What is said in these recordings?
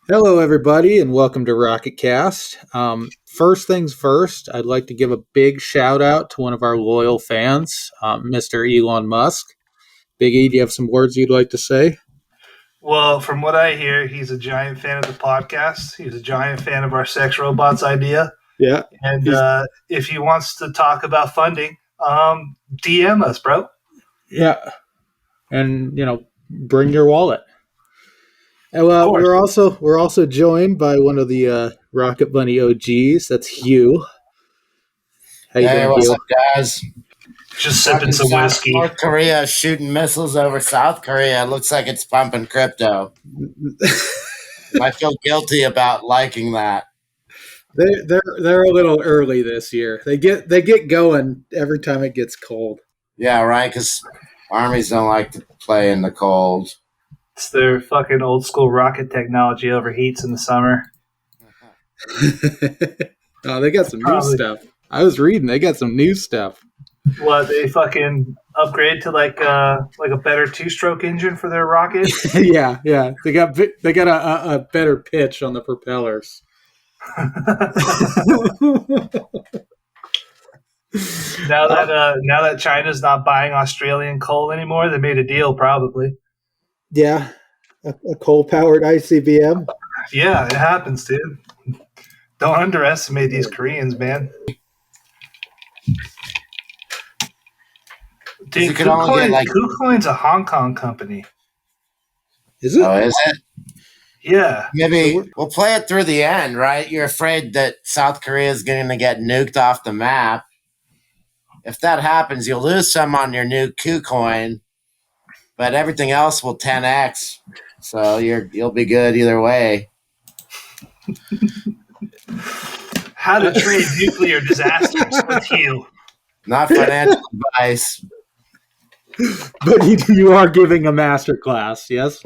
Hello, everybody, and welcome to RocketCast. First things first, I'd like to give a big shout out to one of our loyal fans, Mr. Elon Musk. Biggie, do you have some words you'd like to say? Well, from what I hear, he's a giant fan of the podcast. He's a giant fan of our sex robots idea. Yeah, And if he wants to talk about funding, DM us, bro. yeah, and bring your wallet. And, Of course. we're also joined by one of the Rocket Bunny OGs. That's Hew. How you Hey, doing, what's Hew? up, guys? Just sipping some whiskey. North Korea shooting missiles over South Korea. It looks like it's pumping crypto. I feel guilty about liking that. They're a little early this year. They get going every time it gets cold. Yeah, right, because armies don't like to play in the cold. It's their fucking old school rocket technology overheats in the summer. Oh, they got some new stuff. I was reading. They got some new stuff. What, they fucking upgrade to like a better two-stroke engine for their rocket? yeah. They got a better pitch on the propellers. Now that China's not buying Australian coal anymore, they made a deal probably. Yeah, a coal-powered ICBM. Yeah, it happens, dude. Don't underestimate these Koreans, man. Dude, KuCoin's a Hong Kong company. Is it? Oh, is it? Yeah. Maybe we'll play it through the end, right? You're afraid that South Korea is going to get nuked off the map. If that happens, you'll lose some on your new KuCoin, but everything else will 10x. So you'll be good either way. How to trade nuclear disasters with you. Not financial advice. But you are giving a master class, yes?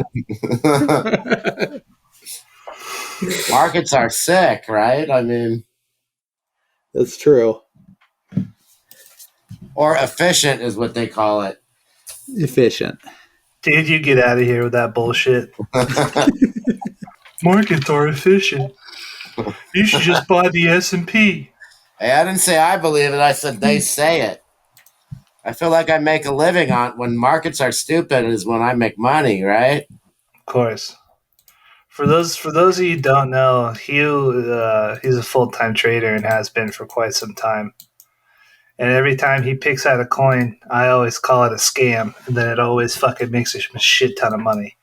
Markets are sick, right? I mean, that's true. Or efficient is what they call it. Efficient. Dude, you get out of here with that bullshit. Markets are efficient. You should just buy the S&P. Hey, I didn't say I believe it. I said they say it. I feel like I make a living on when markets are stupid is when I make money, right? Of course. For those of you who don't know, Hew, he's a full-time trader and has been for quite some time. And every time he picks out a coin, I always call it a scam, and then it always fucking makes a shit ton of money.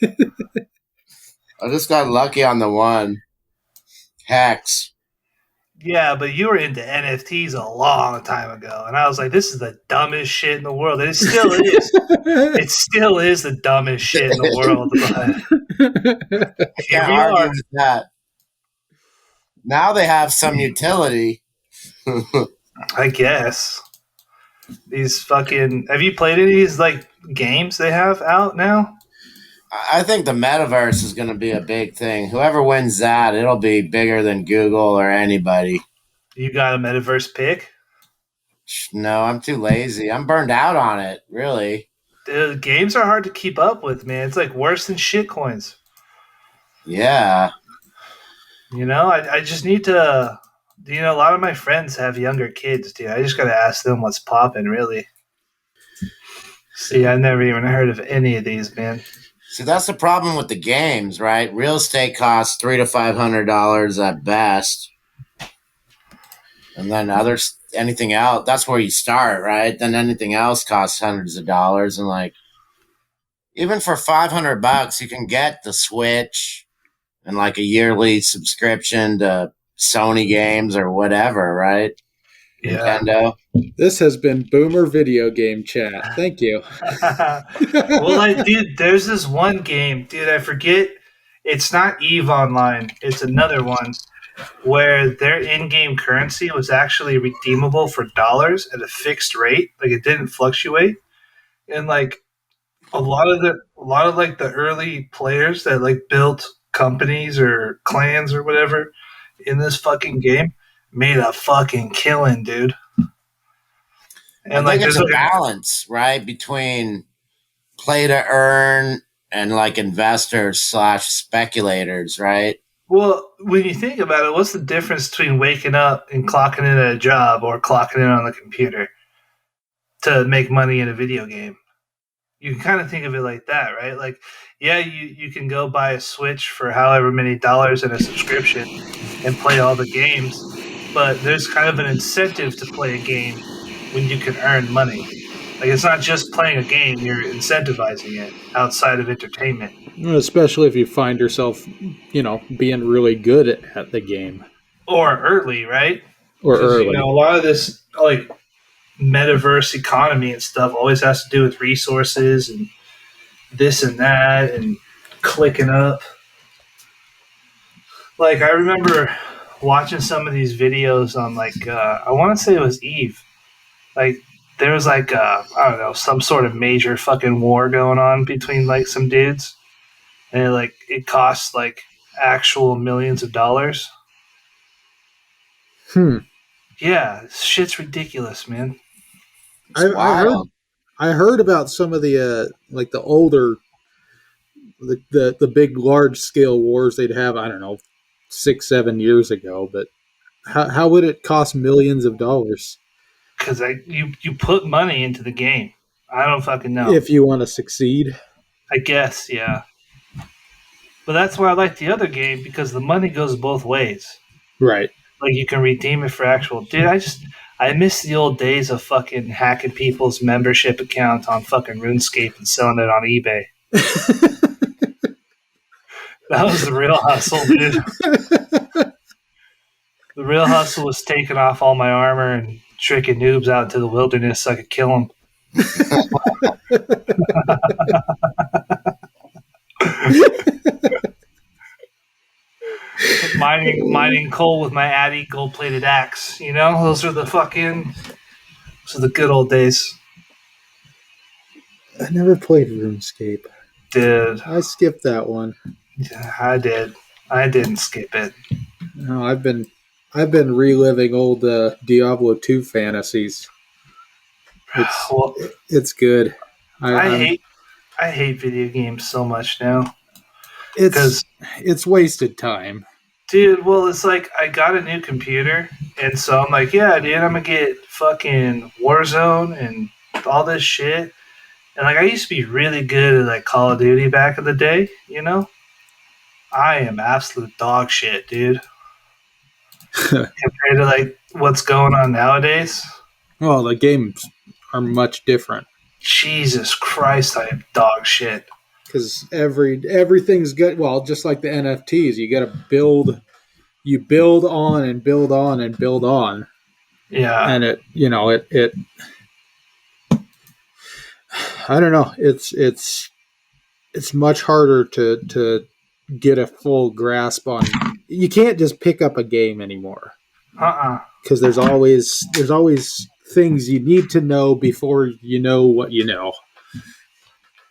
I just got lucky on the one. Hex. Yeah, but you were into NFTs a long time ago, and I was like, this is the dumbest shit in the world. And it still is. It still is the dumbest shit in the world. But I can't argue with that. Now they have some utility. I guess. These fucking... Have you played any of these, like, games they have out now? I think the metaverse is going to be a big thing. Whoever wins that, it'll be bigger than Google or anybody. You got a metaverse pick? No, I'm too lazy. I'm burned out on it, really. The games are hard to keep up with, man. It's like worse than shit coins. Yeah. You know, I just need to... You know, a lot of my friends have younger kids, dude. I just got to ask them what's popping, really. See, I've never even heard of any of these, man. See, that's the problem with the games, right? Real estate costs $300 to $500 at best, and then anything else. That's where you start, right? Then anything else costs hundreds of dollars, and like even for $500, you can get the Switch and like a yearly subscription to Sony games or whatever, right? Yeah. Nintendo. This has been Boomer Video Game Chat. Thank you. Well, dude, there's this one game, dude, I forget. It's not EVE Online. It's another one where their in-game currency was actually redeemable for dollars at a fixed rate. Like, it didn't fluctuate. And, like, a lot of like the early players that, like, built companies or clans or whatever in this fucking game made a fucking killing, dude. And like there's a balance, right, between play to earn and like investors / speculators, right? Well, when you think about it, what's the difference between waking up and clocking in at a job or clocking in on the computer to make money in a video game? You can kind of think of it like that, right? Like, yeah, you can go buy a Switch for however many dollars in a subscription and play all the games, but there's kind of an incentive to play a game when you can earn money. Like, it's not just playing a game, you're incentivizing it outside of entertainment. Especially if you find yourself, being really good at the game Or early, right? or Because, early. a lot of this, like, metaverse economy and stuff always has to do with resources and this and that and clicking up. Like, I remember watching some of these videos on, like, I want to say it was Eve. Like, there was, like, I don't know, some sort of major fucking war going on between, like, some dudes. And, it costs, like, actual millions of dollars. Yeah, shit's ridiculous, man. I heard about some of the like the older the big large scale wars they'd have, I don't know, 6-7 years ago, but how would it cost millions of dollars? Because you put money into the game. I don't fucking know. If you want to succeed. I guess, yeah. But that's why I like the other game, because the money goes both ways. Right. Like, you can redeem it for actual... Dude, I miss the old days of fucking hacking people's membership account on fucking RuneScape and selling it on eBay. That was the real hustle, dude. The real hustle was taking off all my armor and tricking noobs out into the wilderness so I could kill them. mining coal with my Addy gold-plated axe. Those are the good old days. I never played RuneScape. Dude, I skipped that one. Yeah, I did. I didn't skip it. No, I've been reliving old Diablo 2 fantasies. It's good. I hate video games so much now. It's wasted time. Dude, well, it's like I got a new computer, and so I'm like, yeah, dude, I'm gonna get fucking Warzone and all this shit. And like, I used to be really good at like Call of Duty back in the day, I am absolute dog shit, dude. Compared to like what's going on nowadays. Well, the games are much different. Jesus Christ, I am dog shit. Because everything's good. Well, just like the NFTs, you got to build. You build on and build on and build on. Yeah, and it. I don't know. It's much harder to get a full grasp on. You can't just pick up a game anymore. Because there's always things you need to know before you know what you know,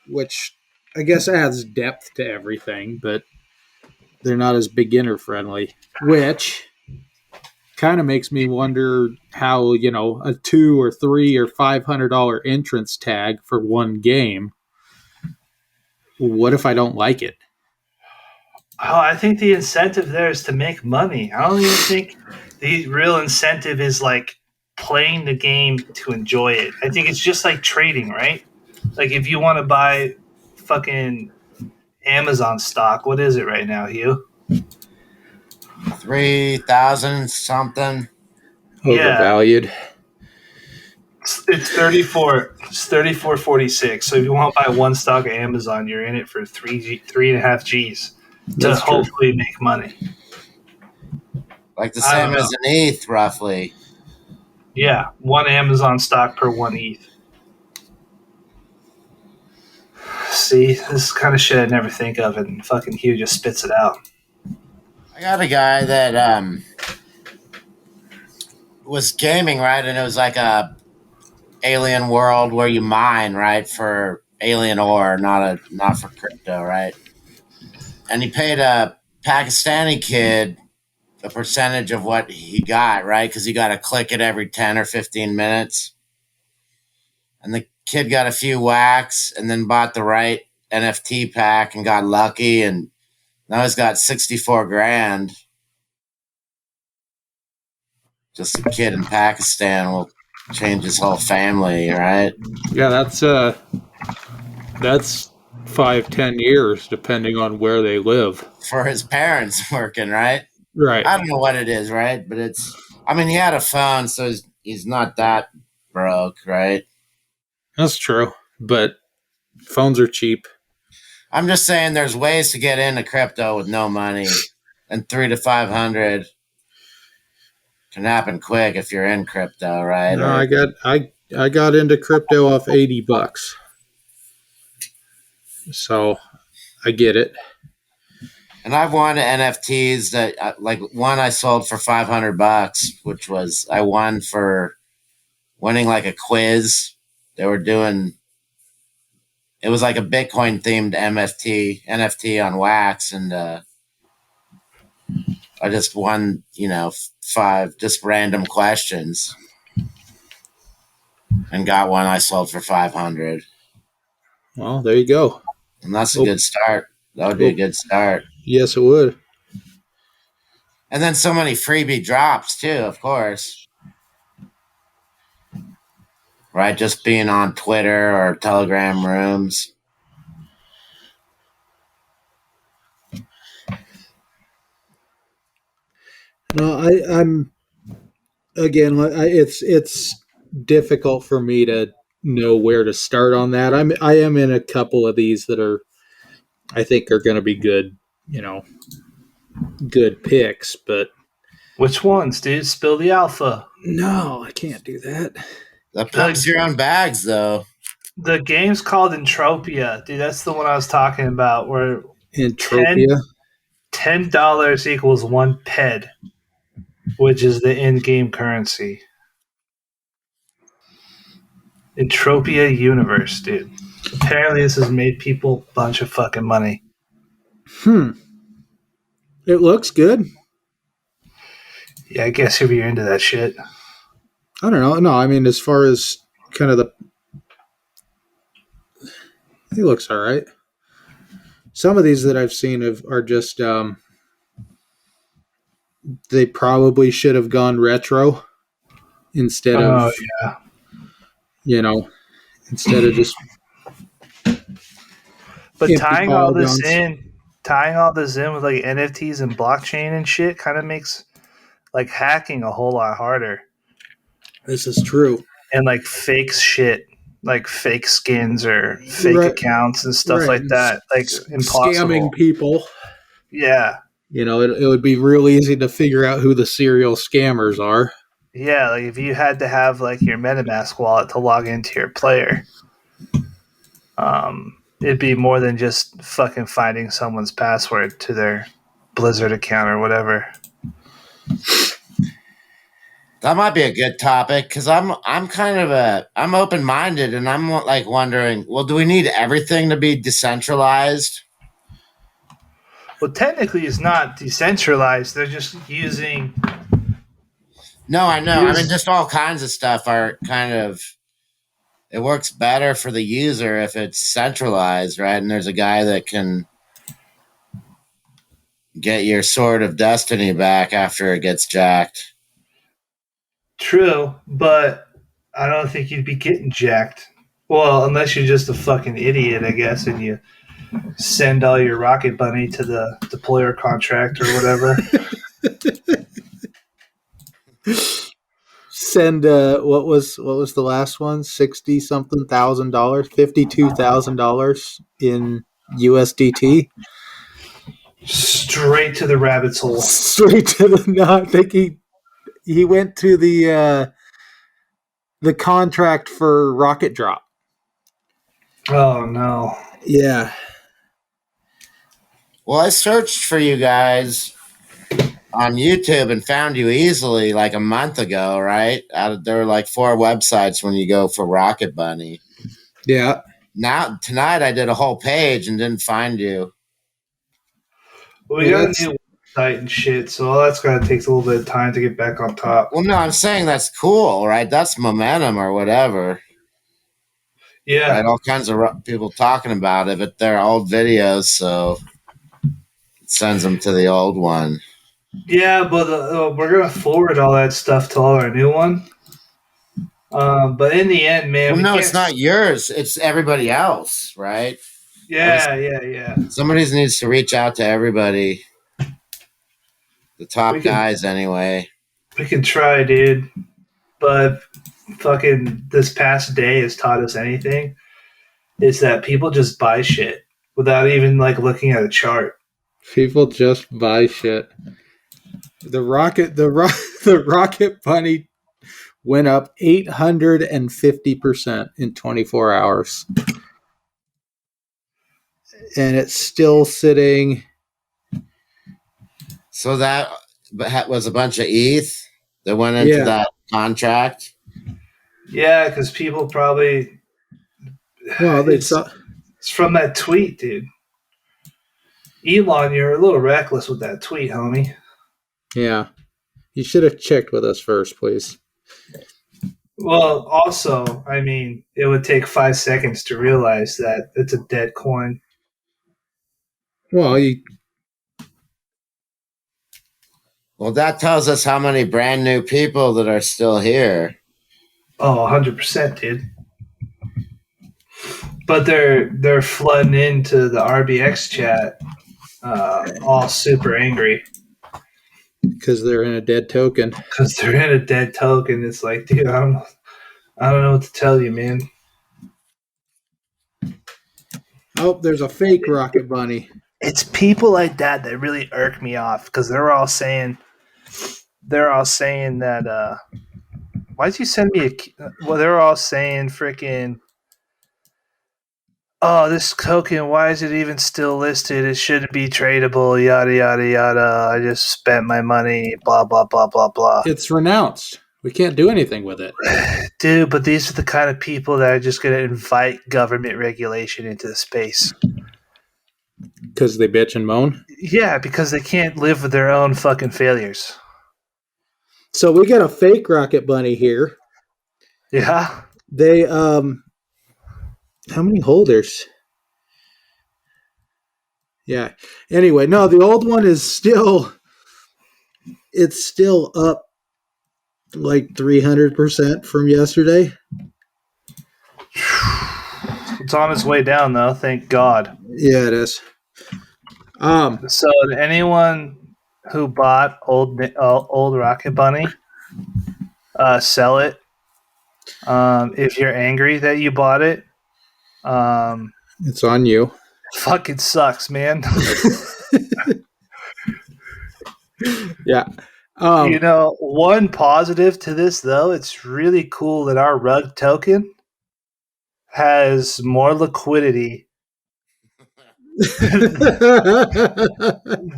which I guess adds depth to everything, but they're not as beginner friendly, which kind of makes me wonder how, a $200 or $300 or $500 entrance tag for one game. What if I don't like it? Oh, I think the incentive there is to make money. I don't even think the real incentive is like playing the game to enjoy it. I think it's just like trading, right? Like if you want to buy fucking Amazon stock, what is it right now, Hew? 3,000 something. Overvalued. Yeah. It's 34. It's 34.46. So if you want to buy one stock of Amazon, you're in it for 3.5 G's to hopefully make money. Like the same as an ETH, roughly. Yeah, one Amazon stock per one ETH. See, this is kind of shit I never think of, and fucking Hew just spits it out. I got a guy that was gaming, right? And it was like a alien world where you mine, right, for alien ore, not for crypto, right? And he paid a Pakistani kid a percentage of what he got, right? Because you got to click it every 10 or 15 minutes. And the kid got a few whacks and then bought the right NFT pack and got lucky, and now he's got 64 grand. Just a kid in Pakistan will change his whole family, right? Yeah, that's 5-10 years, depending on where they live. For his parents working, right? Right. I don't know what it is, right? But he had a phone, so he's not that broke, right? That's true, but phones are cheap. I'm just saying there's ways to get into crypto with no money, and 300 to 500 can happen quick if you're in crypto, right? No, I got into crypto off $80, so I get it. And I've won NFTs that, like one I sold for $500, which was I won for winning like a quiz. They were doing. It was like a Bitcoin themed NFT on Wax, and I just won, 5 just random questions, and got one I sold for 500. Well, there you go. And that's a good start. That would be a good start. Yes, it would. And then so many freebie drops too, of course. Right, just being on Twitter or Telegram rooms. No, I'm again. It's difficult for me to know where to start on that. I am in a couple of these that I think are going to be good. Good picks, but which ones, dude? Spill the alpha. No, I can't do that. That plugs your own bags, though. The game's called Entropia, dude. That's the one I was talking about. Where Entropia, $10 equals 1 ped, which is the in-game currency. Entropia universe, dude. Apparently, this has made people a bunch of fucking money. It looks good. Yeah, I guess if you're into that shit. I don't know. No, I mean, as far as kind of it looks all right. Some of these that I've seen are just, they probably should have gone retro instead of, instead of just. But tying all this in with like NFTs and blockchain and shit kind of makes like hacking a whole lot harder. This is true. And like fake shit, like fake skins or fake accounts and stuff like that. Like impossible. Scamming people. Yeah. It would be real easy to figure out who the serial scammers are. Yeah, like if you had to have like your MetaMask wallet to log into your player, it'd be more than just fucking finding someone's password to their Blizzard account or whatever. That might be a good topic because I'm open-minded and I'm like wondering, well, do we need everything to be decentralized? Well, technically, it's not decentralized. They're just using. No, I know. I mean, just all kinds of stuff are kind of. It works better for the user if it's centralized, right? And there's a guy that can get your Sword of Destiny back after it gets jacked. True, but I don't think you'd be getting jacked. Well, unless you're just a fucking idiot, I guess, and you send all your Rocket Bunny to the deployer contract or whatever. Send what was the last one? $60-something thousand, $52,000 in USDT. Straight to the rabbit's hole. Straight to the. No, I think he went to the contract for Rocket Drop. Oh no! Yeah. Well, I searched for you guys on YouTube and found you easily like a month ago, right? There were like 4 websites when you go for Rocket Bunny. Yeah. Now tonight I did a whole page and didn't find you. Well, we got a new website and shit, so all that's gonna take a little bit of time to get back on top. Well, no, I'm saying that's cool, right? That's momentum or whatever. Yeah. Right, all kinds of people talking about it, but they're old videos, so it sends them to the old one. Yeah, but we're gonna forward all that stuff to all our new one. But in the end, man, Well, we no, can't. it's not yours. It's everybody else, right? Yeah. Somebody needs to reach out to everybody, the top guys, anyway. We can try, dude. But fucking this past day has taught us anything. Is that people just buy shit without even like looking at a chart. People just buy shit. The Rocket Bunny went up 850% in 24 hours. And it's still sitting. So that was a bunch of ETH that went into that contract. Yeah, because people probably. Well, it's from that tweet, dude. Elon, you're a little reckless with that tweet, homie. Yeah. You should have checked with us first, please. Well, also, I mean, it would take 5 seconds to realize that it's a dead coin. Well, that tells us how many brand new people that are still here. Oh, 100%, dude. But they're flooding into the RBX chat, all super angry because they're in a dead token. Because they're in a dead token. It's like, dude, I don't know what to tell you, man. Oh, there's a fake Rocket Bunny. It's people like that really irk me off because they're all saying that. Why'd you send me well, they're all saying freaking. Oh, this token, why is it even still listed? It shouldn't be tradable, yada, yada, yada. I just spent my money, blah, blah, blah, blah, blah. It's renounced. We can't do anything with it. Dude, but these are the kind of people that are just going to invite government regulation into the space. Because they bitch and moan? Yeah, because they can't live with their own fucking failures. So we got a fake Rocket Bunny here. Yeah? They, how many holders? Yeah. Anyway, no, the old one is still up like 300% from yesterday. It's on its way down, though. Thank God. Yeah, it is. So to anyone who bought old Rocket Bunny, sell it. If you're angry that you bought it, it's on you. Fucking sucks, man. Yeah. One positive to this, though, it's really cool that our rug token has more liquidity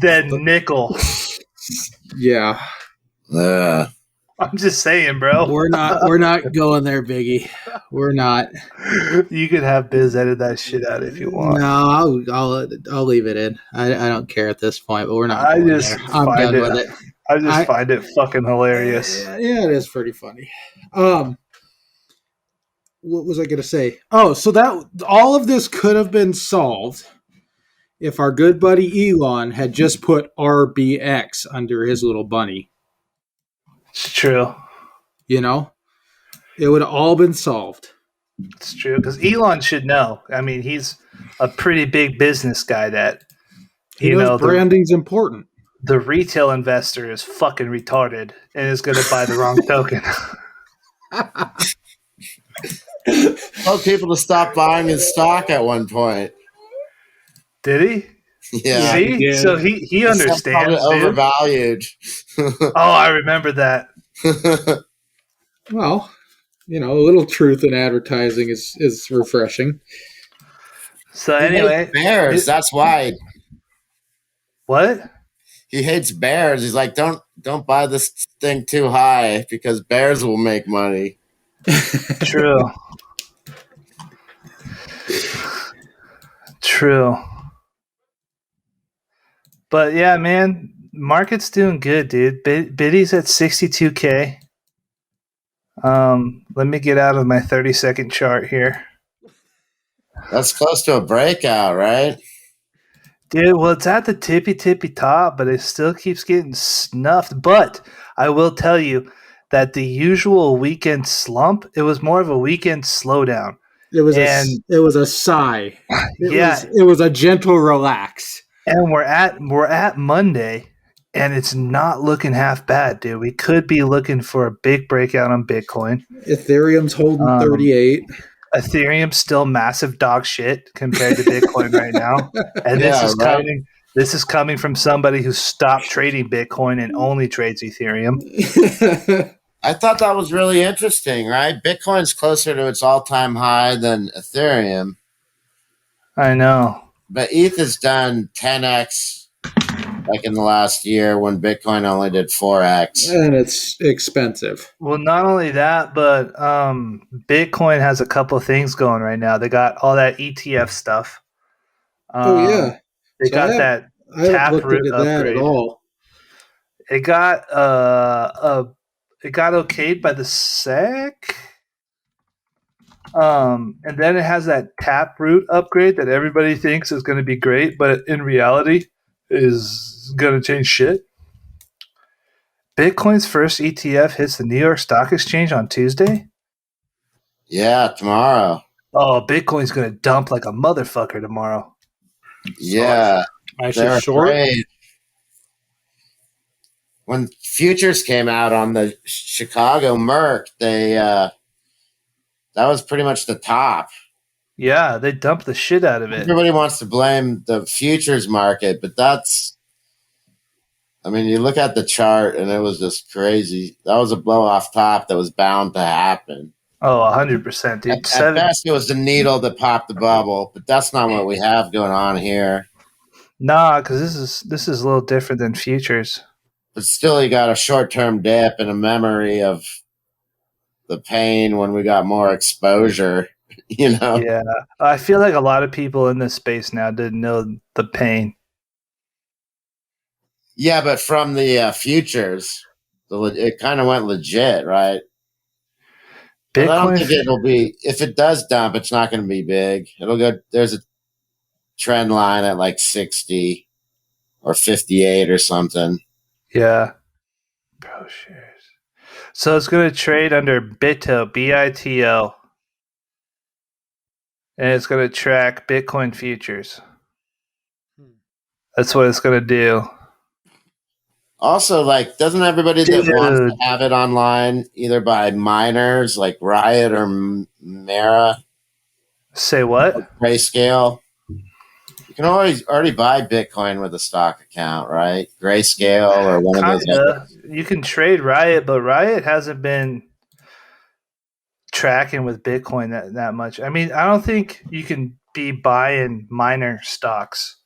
than nickel. Yeah. I'm just saying, bro. We're not going there, Biggie. We're not. You could have Biz edit that shit out if you want. No, I'll leave it in. I don't care at this point, but we're not. I'm done with it. I just find it fucking hilarious. Yeah, it is pretty funny. What was I going to say? Oh, so that all of this could have been solved if our good buddy Elon had just put RBX under his little bunny. It's true. It would have all been solved. It's true, because Elon should know. I mean, he's a pretty big business guy that, he knows branding's important. The retail investor is fucking retarded and is going to buy the wrong token. Told people to stop buying his stock at one point. Did he? Yeah. See? So he understands. Overvalued. Oh, I remember that. Well, a little truth in advertising is refreshing. So anyway, bears. That's why. What? He hates bears. He's like, don't buy this thing too high because bears will make money. True. True. But yeah, man, market's doing good, dude. Biddy's at 62K. Let me get out of my 30-second chart here. That's close to a breakout, right? Dude, well, it's at the tippy top, but it still keeps getting snuffed. But I will tell you that the usual weekend slump, it was more of a weekend slowdown. It was And a sigh. yeah, It was a gentle relax. and we're at Monday, and it's not looking half bad, dude. We could be looking for a big breakout on Bitcoin. Ethereum's holding 38. Ethereum's still massive dog shit compared to Bitcoin right now. And Yeah, right. this is coming from somebody who stopped trading Bitcoin and only trades Ethereum. I thought that was really interesting, right? Bitcoin's closer to its all-time high than Ethereum, I know. but ETH has done 10x like in the last year when Bitcoin only did 4x. And it's expensive. Well, not only that, but Bitcoin has a couple of things going right now. They got all that ETF stuff. Oh yeah, They so got that I haven't Taproot looked into that upgrade. at all. It got okayed by the SEC. And then it has that Taproot upgrade that everybody thinks is going to be great, but in reality is going to change shit. Bitcoin's first ETF hits the New York Stock Exchange on Tuesday. Yeah, tomorrow. Oh, Bitcoin's going to dump like a motherfucker tomorrow. Yeah, I should short. Afraid. When futures came out on the Chicago Merc, that was pretty much the top. Yeah, they dumped the shit out of it. Everybody wants to blame the futures market, but you look at the chart and it was just crazy. That was a blow off top that was bound to happen. Oh, 100%, dude. At best, it was the needle that popped the bubble, but that's not what we have going on here. Nah, because this is a little different than futures. But still, you got a short-term dip and a memory of the pain when we got more exposure, Yeah, I feel like a lot of people in this space now didn't know the pain. Yeah, but from the futures, it kind of went legit, right? But I don't think it'll be. If it does dump, it's not going to be big. It'll go. There's a trend line at like 60 or 58 or something. Yeah. Pro shares. So it's going to trade under BITO, BITO. And it's going to track Bitcoin futures. That's what it's going to do. Also, doesn't everybody that wants to have it online either by miners like Riot or Mara? Say what? Grayscale. You can already buy Bitcoin with a stock account, right? Grayscale or one of those. You can trade Riot, but Riot hasn't been tracking with Bitcoin that much. I mean, I don't think you can be buying miner stocks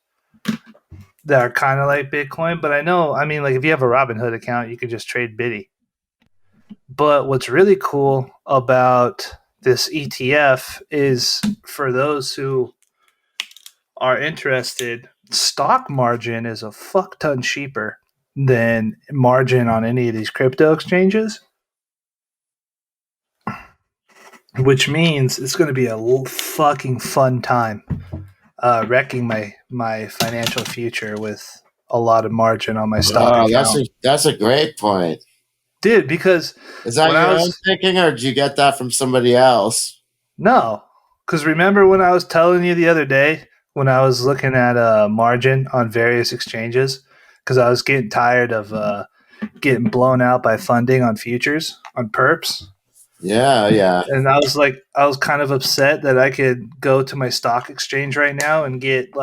that are kind of like Bitcoin, but I know, if you have a Robinhood account, you can just trade Biddy. But what's really cool about this ETF is for those who are interested, stock margin is a fuck ton cheaper than margin on any of these crypto exchanges, which means it's going to be a fucking fun time wrecking my financial future with a lot of margin on my stock account. That's a great point. Dude, because is that your own thinking, or did you get that from somebody else? No, because remember when I was telling you the other day when I was looking at margin on various exchanges, because I was getting tired of getting blown out by funding on futures, on perps. Yeah. And I was kind of upset that I could go to my stock exchange right now and get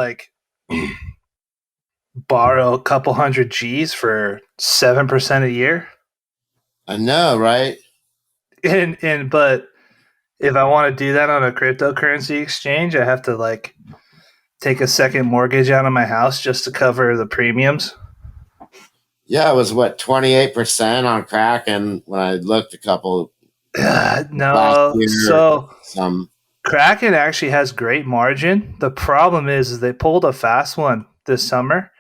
borrow a couple hundred G's for 7% a year. I know, right? But if I want to do that on a cryptocurrency exchange, I have to take a second mortgage out of my house just to cover the premiums. Yeah, it was 28% on Kraken when I looked a couple. No, so Kraken actually has great margin. The problem is they pulled a fast one this summer,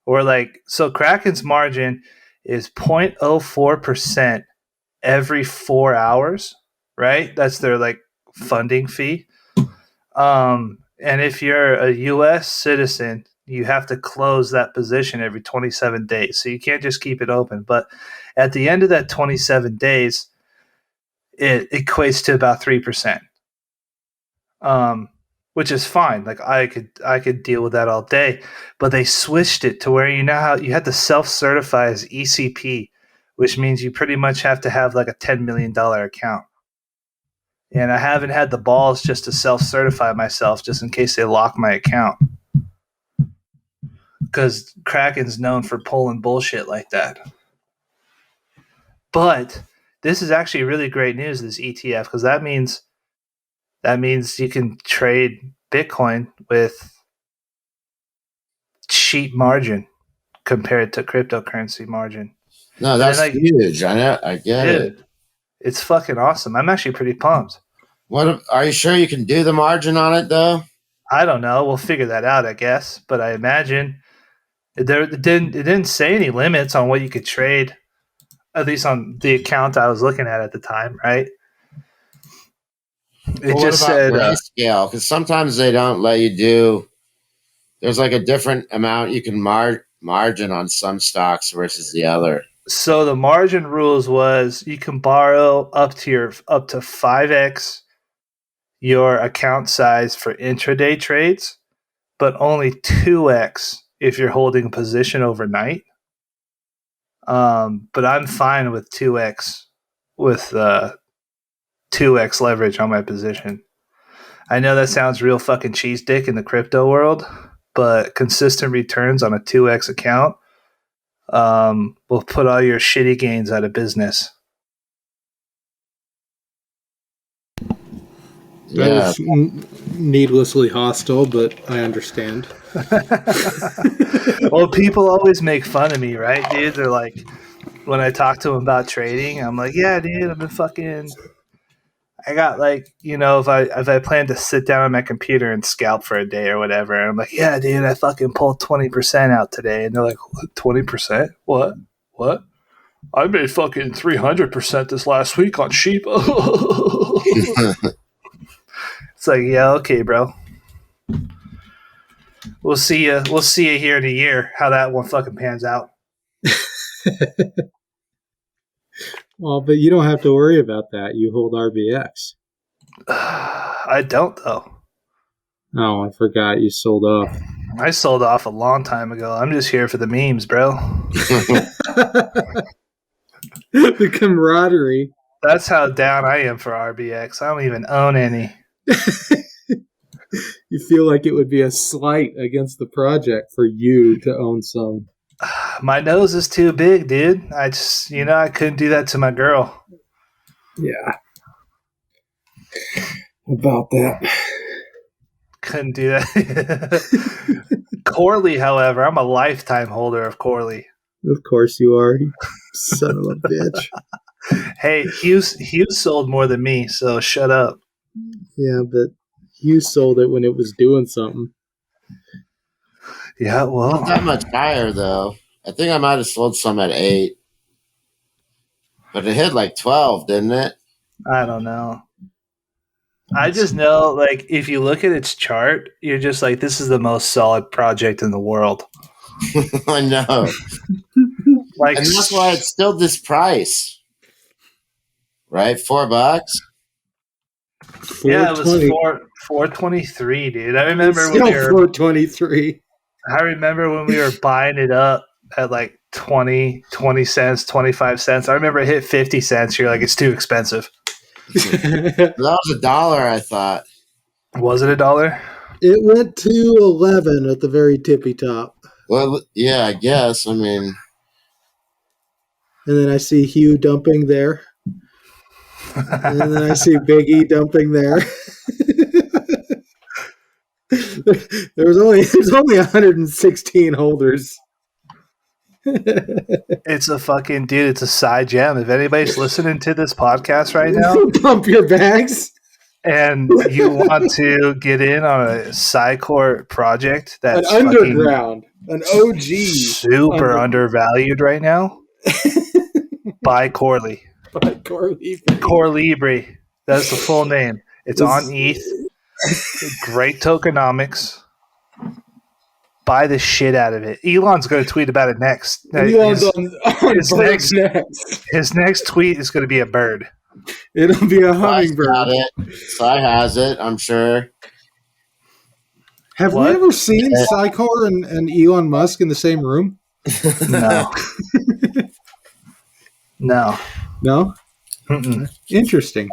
where so Kraken's margin is 0.04% every 4 hours, right? That's their funding fee. And if you're a U.S. citizen, you have to close that position every 27 days. So you can't just keep it open. But at the end of that 27 days, it equates to about 3%, which is fine. Like I could deal with that all day. But they switched it to where you had to self-certify as ECP, which means you pretty much have to have like a $10 million account. And I haven't had the balls just to self-certify myself just in case they lock my account. Because Kraken's known for pulling bullshit like that. But this is actually really great news, this ETF, because that means you can trade Bitcoin with cheap margin compared to cryptocurrency margin. No, that's huge. I get it. It's fucking awesome. I'm actually pretty pumped. Are you sure you can do the margin on it though? I don't know. We'll figure that out, I guess. But I imagine it didn't say any limits on what you could trade, at least on the account I was looking at the time, right? It just said grayscale, because sometimes they don't let you do. There's like a different amount you can margin on some stocks versus the other. So the margin rules was you can borrow up to 5x your account size for intraday trades, but only 2x if you're holding a position overnight. But I'm fine with 2x with 2x leverage on my position. I know that sounds real fucking cheese dick in the crypto world, but consistent returns on a 2x account will put all your shitty gains out of business. That was needlessly hostile, but I understand. Well, people always make fun of me, right, dude? They're like, when I talk to them about trading, I'm like, yeah, dude, I got if I plan to sit down on my computer and scalp for a day or whatever, and I'm like, yeah, dude, I fucking pulled 20% out today. And they're like, what, 20%? What? I made fucking 300% this last week on sheep. It's like, yeah, okay, bro. We'll see you here in a year, how that one fucking pans out. Well, but you don't have to worry about that. You hold RBX. I don't, though. Oh, I forgot you sold off. I sold off a long time ago. I'm just here for the memes, bro. The camaraderie. That's how down I am for RBX. I don't even own any. You feel like it would be a slight against the project for you to own some. My nose is too big, dude. I just, I couldn't do that to my girl. Yeah. About that. Couldn't do that. Corley, however, I'm a lifetime holder of Corley. Of course you are, you son of a bitch. Hey, Hew sold more than me, so shut up. Yeah, but you sold it when it was doing something. Yeah, well. Not that much higher, though. I think I might have sold some at 8. But it hit like 12, didn't it? I don't know. I just know, if you look at its chart, you're just like, this is the most solid project in the world. I know. And that's why it's still this price. Right? $4? Yeah, it was $4.23, dude. I remember when we were $4.23. I remember when we were buying it up at like 20 cents, 25 cents. I remember it hit 50 cents. You're like, it's too expensive. That was $1, I thought. Was it $1? It went to 11 at the very tippy top. Well, yeah, I guess. I mean, and then I see Hew dumping there. And then I see Biggie dumping there. There's only 116 holders. It's a fucking dude. It's a side gem. If anybody's listening to this podcast right now, pump your bags, and you want to get in on a Psycore project that's an underground, an OG, super undervalued right now, buy Corley. By Core Libre. That's the full name. It's on ETH. Great tokenomics. Buy the shit out of it. Elon's going to tweet about it next. Elon's on next. His next tweet is going to be a bird. It'll be a hummingbird. Sai has it, I'm sure. Have we ever seen Sycor and Elon Musk in the same room? No. No. No? Mm-mm. Interesting.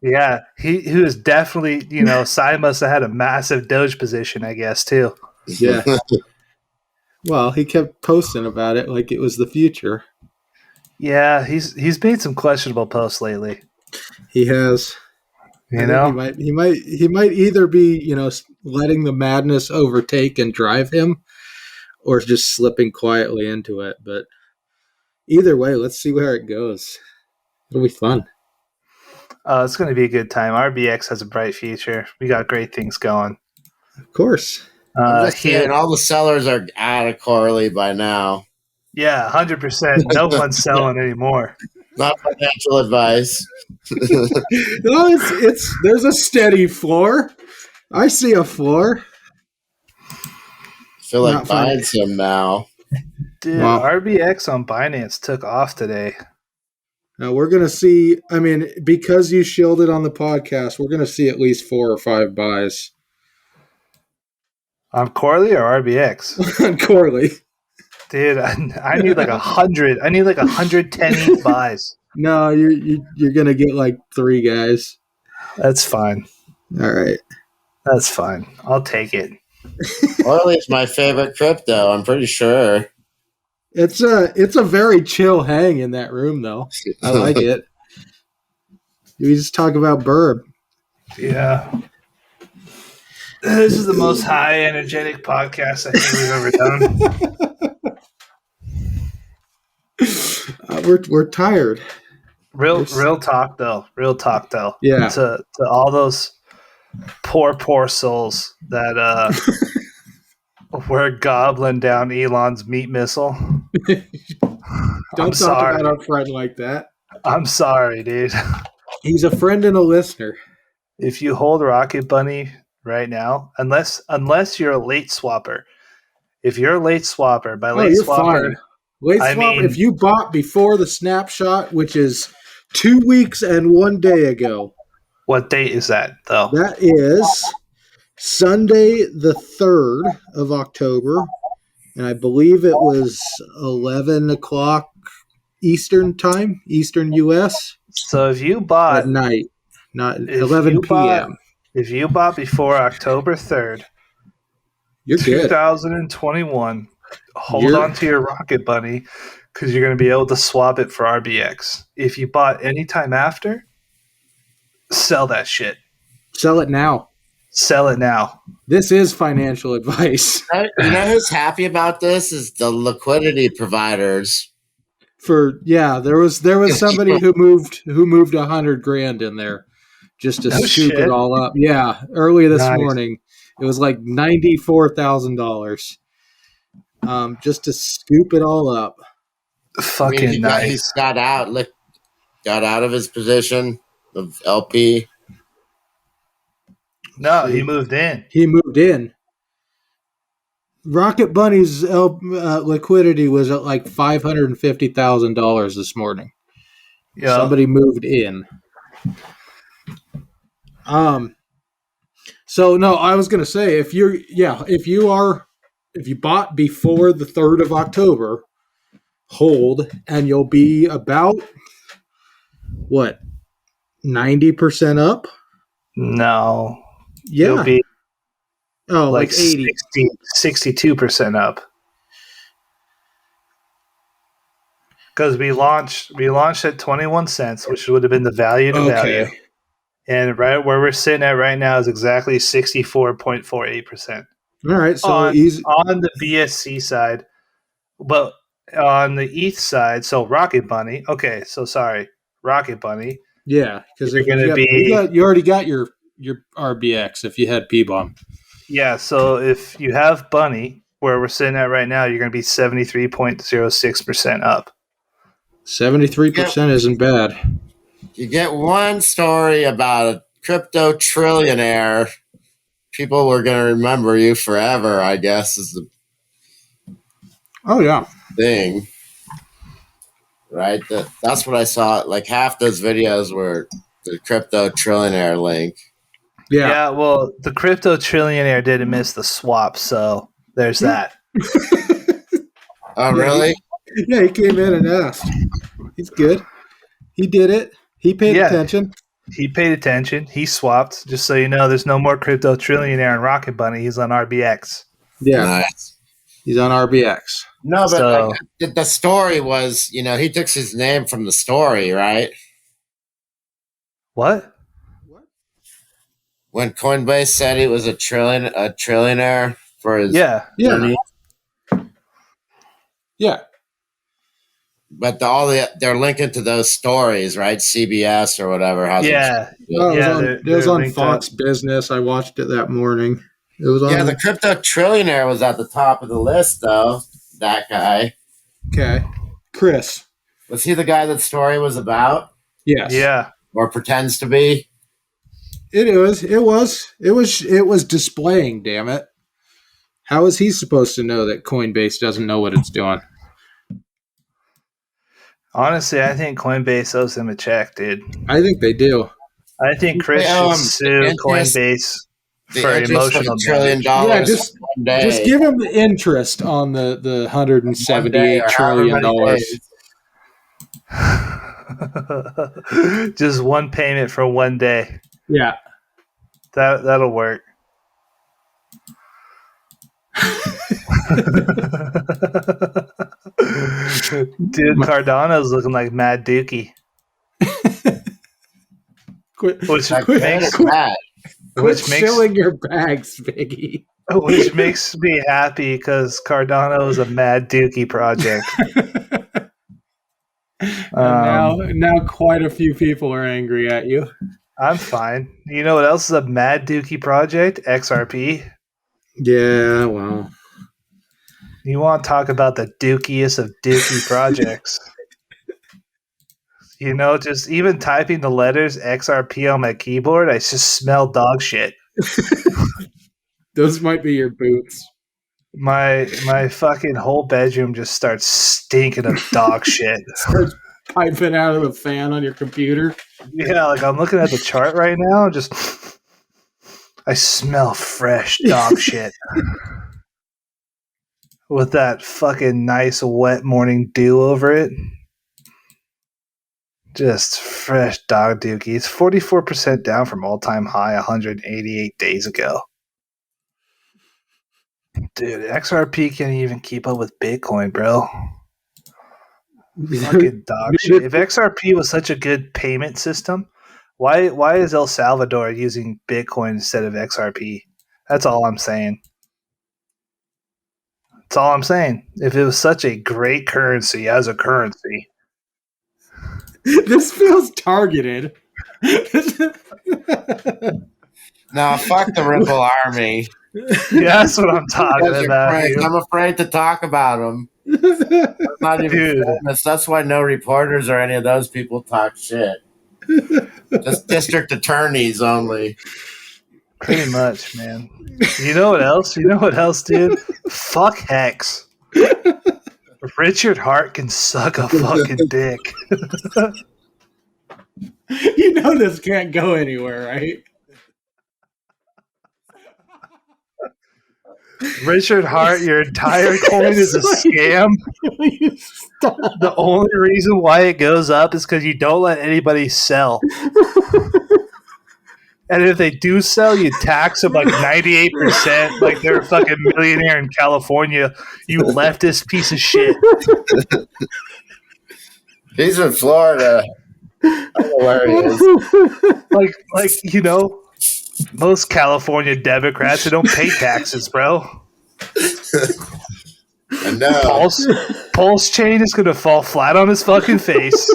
Yeah, he was definitely, Sai must have had a massive Doge position, I guess, too. Yeah. Well, he kept posting about it like it was the future. Yeah, he's made some questionable posts lately. He has. He might either be, letting the madness overtake and drive him, or just slipping quietly into it. But either way, let's see where it goes. It'll be fun. It's going to be a good time. RBX has a bright future. We got great things going. Of course. All the sellers are out of Corley by now. Yeah, 100%. No one's selling anymore. Not financial advice. No, there's a steady floor. I see a floor. I feel like buying some now. Dude, wow. RBX on Binance took off today. Now we're going to see, because you shielded on the podcast, we're going to see at least 4 or 5 buys. On Corley or RBX? On Corley. Dude, I need like 100. I need like 110 buys. No, you're going to get like 3 guys. That's fine. All right. That's fine. I'll take it. Corley is my favorite crypto, I'm pretty sure. It's a very chill hang in that room, though. I like it. We just talk about Burb. Yeah. This is the most high energetic podcast I think we've ever done. We're tired. Real talk though. Real talk though. Yeah. To all those poor souls that were gobbling down Elon's meat missile. Don't talk about our friend like that. I'm sorry, dude. He's a friend and a listener. If you hold Rocket Bunny right now, unless you're a late swapper. If you're a late swapper, by late you're swapper, fine. Late swap, if you bought before the snapshot, which is 2 weeks and 1 day ago. What date is that, though? That is Sunday, the 3rd of October, and I believe it was 11 o'clock Eastern time, Eastern U.S. So if you bought at night, not 11 p.m. If you bought before October 3rd, you're 2021, hold on to your Rocket Bunny because you're going to be able to swap it for RBX. If you bought any time after, sell that shit. Sell it now. Sell it now. This is financial advice. You know who's happy about this is the liquidity providers. There was somebody who moved $100,000 in there just to scoop it all up. Yeah, early this morning, it was like $94,000 just to scoop it all up. Fucking nice. He got out of his position of LP. No, he moved in. He moved in. Rocket Bunny's liquidity was at like $550,000 this morning. Yeah, somebody moved in. So no, I was gonna say if you bought before the 3rd of October, hold, and you'll be about 90% up? No. Yeah. You'll be like 80. 62% up. Because we launched at 21 cents, which would have been the value to value. And right where we're sitting at right now is exactly 64.48%. All right, so on the BSC side, but on the ETH side, so Rocket Bunny. Okay, so sorry, Rocket Bunny. Yeah, because you already got your RBX if you had P-Bomb. Yeah, so if you have Bunny, where we're sitting at right now, you're going to be 73.06% up. 73% isn't bad. You get one story about a crypto trillionaire, people were going to remember you forever, I guess, is the thing. Right? That's what I saw. Like half those videos were the crypto trillionaire link. Yeah, well, the crypto trillionaire didn't miss the swap, so there's that. Oh, really? He came in and asked. He's good. He did it. He paid attention. He paid attention. He swapped. Just so you know, there's no more crypto trillionaire and Rocket Bunny. He's on RBX. Yeah. Nice. He's on RBX. No, but the story was, he took his name from the story, right? What? When Coinbase said he was a trillionaire for his money. Yeah. But they're linking to those stories, right? CBS or whatever. It was on Fox Business. I watched it that morning. It was on. Yeah, the crypto trillionaire was at the top of the list, though. That guy. Okay. Chris. Was he the guy that story was about? Yes. Yeah. Or pretends to be? It was displaying, damn it. How is he supposed to know that Coinbase doesn't know what it's doing? Honestly, I think Coinbase owes him a check, dude. I think they do. I think Chris should sue Coinbase for emotional $1 trillion. Yeah, just give him the interest on the $178 trillion. Just one payment for one day. Yeah. That'll work. Dude, Cardano's looking like Mad Dookie. Quit makes shilling your bags, Biggie. Which makes me happy because Cardano is a Mad Dookie project. Now quite a few people are angry at you. I'm fine. You know what else is a Mad Dookie project? XRP. Yeah, well. You want to talk about the dookiest of dookie projects. Just even typing the letters XRP on my keyboard, I just smell dog shit. Those might be your boots. My fucking whole bedroom just starts stinking of dog shit. Starts piping out of the fan on your computer. Yeah, like I'm looking at the chart right now, I smell fresh dog shit. With that fucking nice wet morning dew over it. Just fresh dog dookie. It's 44% down from all-time high 188 days ago. Dude, XRP can't even keep up with Bitcoin, bro. Fucking dog shit. If XRP was such a good payment system, why is El Salvador using Bitcoin instead of XRP? That's all I'm saying. That's all I'm saying. If it was such a great currency as a currency. This feels targeted. No, fuck the Ripple Army. Yeah, that's what I'm talking about. I'm afraid to talk about them. I'm not even famous. That's why no reporters or any of those people talk shit. Just district attorneys only. Pretty much, man. You know what else? Dude? Fuck Hex. Richard Hart can suck a fucking dick. You know this can't go anywhere, right? Richard Hart, your entire coin is a scam. The only reason why it goes up is because you don't let anybody sell. And if they do sell, you tax them like 98%, like they're a fucking millionaire in California. You leftist piece of shit. He's in Florida. I don't know where he is. Most California Democrats, they don't pay taxes, bro. I know. Pulse chain is going to fall flat on his fucking face.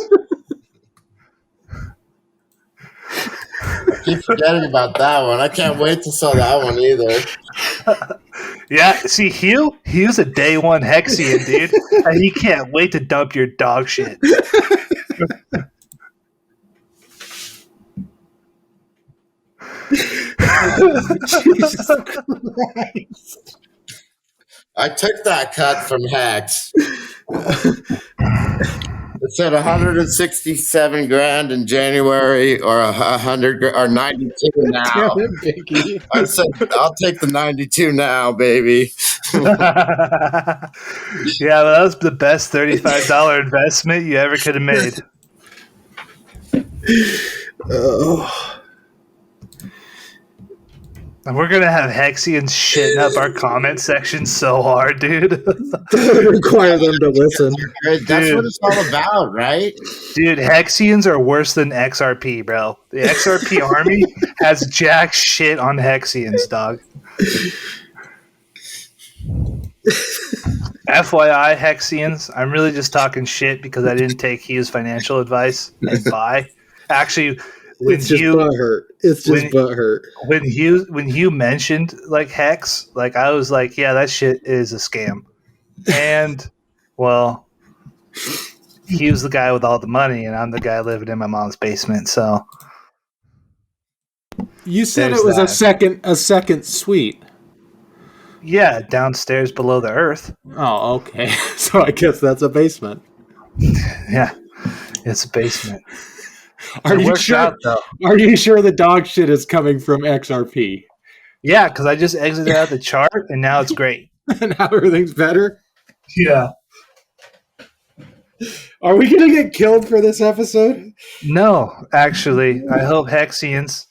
I keep forgetting about that one. I can't wait to sell that one either. Yeah, see, Hew's a day one Hexian, dude. And he can't wait to dump your dog shit. Jesus Christ. I took that cut from Hex. It said 167 grand in January, or 100 or 92 now. Damn it, Biggie. I said, I'll take the 92 now, baby. Yeah, well, that was the best $35 investment you ever could have made. Oh. And we're gonna have Hexians shitting up our comment section so hard, dude. Require them to listen. That's what it's all about, right? Dude, Hexians are worse than XRP, bro. The XRP army has jack shit on Hexians, dog. FYI, Hexians, I'm really just talking shit because I didn't take Hew's financial advice and buy. Actually, It's just butthurt. It's just butthurt. When Hew mentioned like Hex, like I was like, yeah, that shit is a scam. And well, Hew's the guy with all the money, and I'm the guy living in my mom's basement. So you said it was a second suite. Yeah, downstairs below the earth. Oh, okay. So I guess that's a basement. Yeah, it's a basement. Are you sure the dog shit is coming from XRP? Yeah, because I just exited out the chart, and now it's great. And now everything's better? Yeah. Are we going to get killed for this episode? No, actually. I hope Hexians,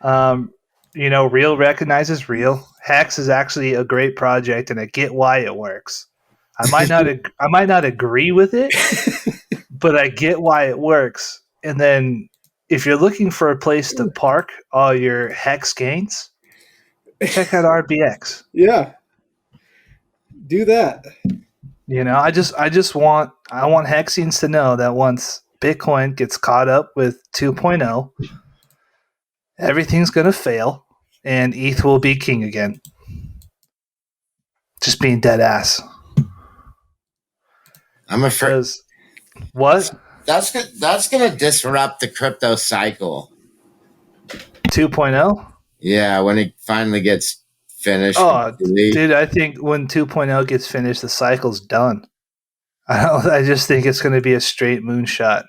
real recognizes real. Hex is actually a great project, and I get why it works. I might not agree with it, but I get why it works. And then if you're looking for a place to park all your Hex gains, check out RBX. Yeah. Do that. I want Hexians to know that once Bitcoin gets caught up with 2.0, everything's going to fail and ETH will be king again. Just being dead ass. I'm afraid. What? That's going to disrupt the crypto cycle. 2.0? Yeah, when it finally gets finished. Oh, dude, I think when 2.0 gets finished, the cycle's done. I just think it's going to be a straight moonshot.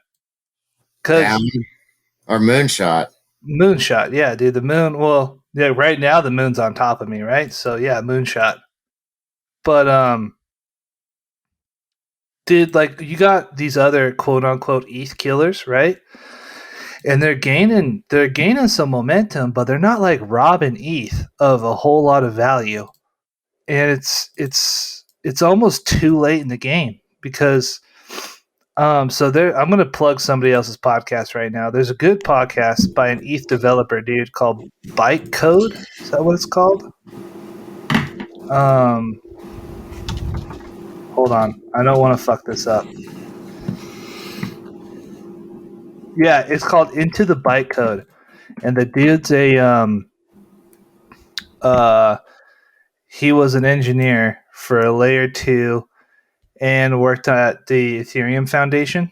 Or moonshot. Moonshot, yeah, dude. The moon, well, yeah, right now the moon's on top of me, right? So, yeah, moonshot. But, dude, like, you got these other quote-unquote ETH killers, right? And they're gaining some momentum, but they're not like robbing ETH of a whole lot of value. And it's almost too late in the game because I'm going to plug somebody else's podcast right now. There's a good podcast by an ETH developer, dude, called Bytecode. Is that what it's called? Hold on. I don't want to fuck this up. Yeah, it's called Into the Bytecode. And the dude's he was an engineer for a layer 2 and worked at the Ethereum Foundation.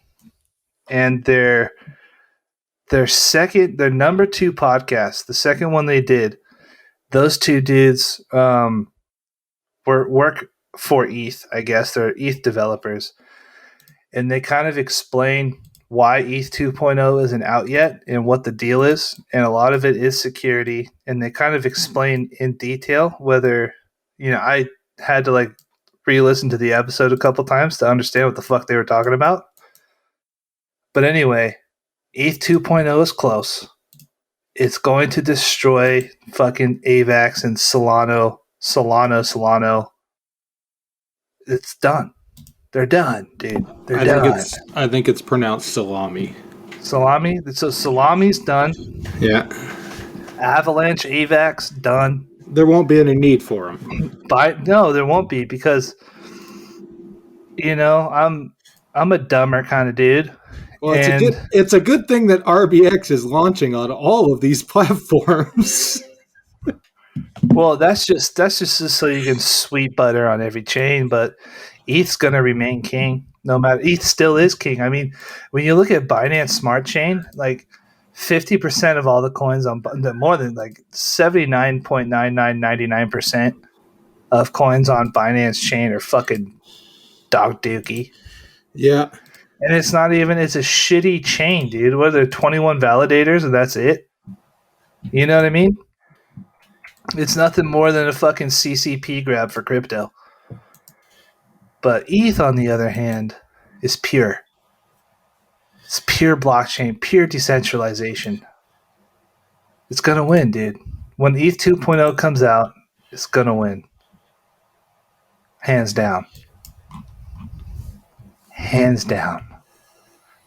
And their number 2 podcast, the second one they did, those two dudes work for ETH, I guess. They're ETH developers. And they kind of explain why ETH 2.0 isn't out yet and what the deal is. And a lot of it is security. And they kind of explain in detail whether, I had to like re-listen to the episode a couple times to understand what the fuck they were talking about. But anyway, ETH 2.0 is close. It's going to destroy fucking AVAX and Solano. It's done. They're done, dude. I think it's pronounced salami. Salami? So salami's done. Yeah. Avalanche, AVAX, done. There won't be any need for them. No, there won't be because, I'm a dumber kind of dude. Well, it's a good thing that RBX is launching on all of these platforms. Well, that's just so you can sweet butter on every chain, but ETH's going to remain king no matter. ETH still is king. I mean, when you look at Binance Smart Chain, like 50% of all the coins on more than like 79.9999% of coins on Binance chain are fucking dog dookie. Yeah. And it's not even, it's a shitty chain, dude. What are there, 21 validators and that's it? You know what I mean? It's nothing more than a fucking CCP grab for crypto. But ETH, on the other hand, is pure. It's pure blockchain, pure decentralization. It's going to win, dude. When ETH 2.0 comes out, it's going to win. Hands down. Hands down.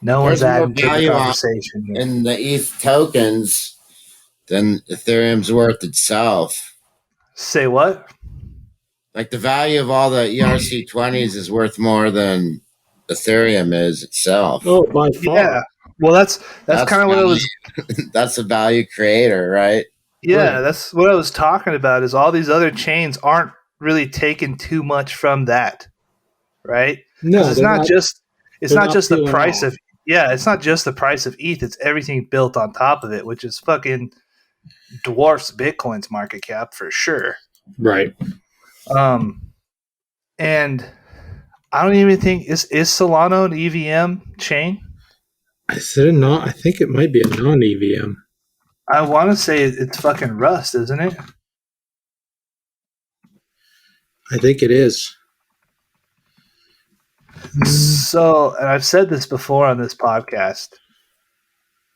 No one's There's more adding to the value conversation here. in the ETH tokens than Ethereum's worth itself. Say what? Like the value of all the ERC20s is worth more than Ethereum is itself. Oh, by far. Yeah. Well, that's kind of what I was. That's a value creator, right? Yeah, Right. that's what I was talking about. Is all these other chains aren't really taking too much from that, right? No, it's not just the peeling price off. of it's not just the price of ETH. It's everything built on top of it, which is fucking dwarfs Bitcoin's market cap for sure. Right. And I don't even think is Solano an EVM chain? Is it not? I think it might be a non-EVM. I want to say it's fucking Rust, isn't it? I think it is. So, and I've said this before on this podcast.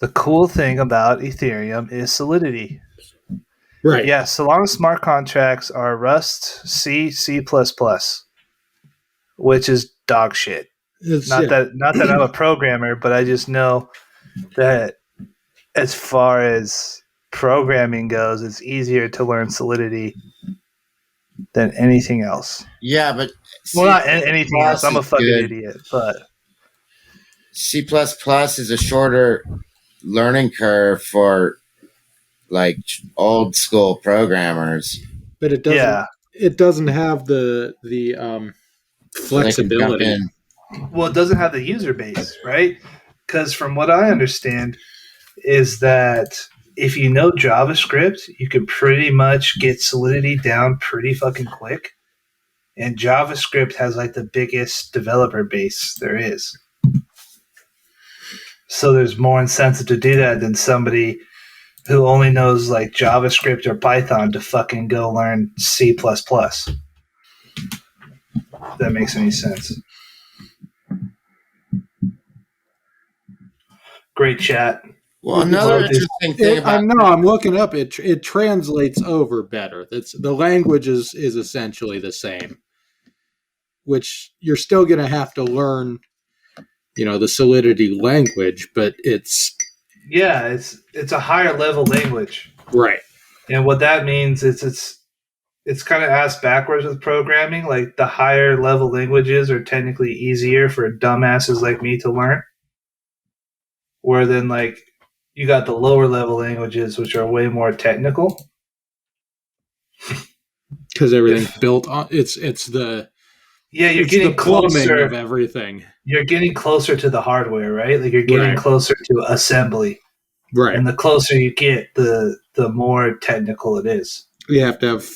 The cool thing about Ethereum is Solidity. Right. Yeah, Solana smart contracts are Rust, C, C++, which is dog shit. Not that I'm a programmer, but I just know that as far as programming goes, it's easier to learn Solidity than anything else. Yeah, but not anything else. I'm a fucking idiot, but C++ is a shorter learning curve for like old school programmers. But it doesn't. Yeah. It doesn't have the flexibility. Well, it doesn't have the user base, right? Because from what I understand, is that if you know JavaScript, you can pretty much get Solidity down pretty fucking quick. And JavaScript has like the biggest developer base there is. So there's more incentive to do that than somebody who only knows like JavaScript or Python to fucking go learn C++. If that makes any sense. Great chat. Well, another interesting thing about I'm looking up. It translates over better. The language is essentially the same, which you're still going to have to learn, the Solidity language, but it's a higher level language, right? And what that means is it's kind of ass backwards with programming. Like the higher level languages are technically easier for dumbasses like me to learn, where then like you got the lower level languages, which are way more technical. Because everything's built on it's the you're getting the plumbing closer of everything. You're getting closer to the hardware, right? Like you're getting closer to assembly, right? And the closer you get, the more technical it is. You have to have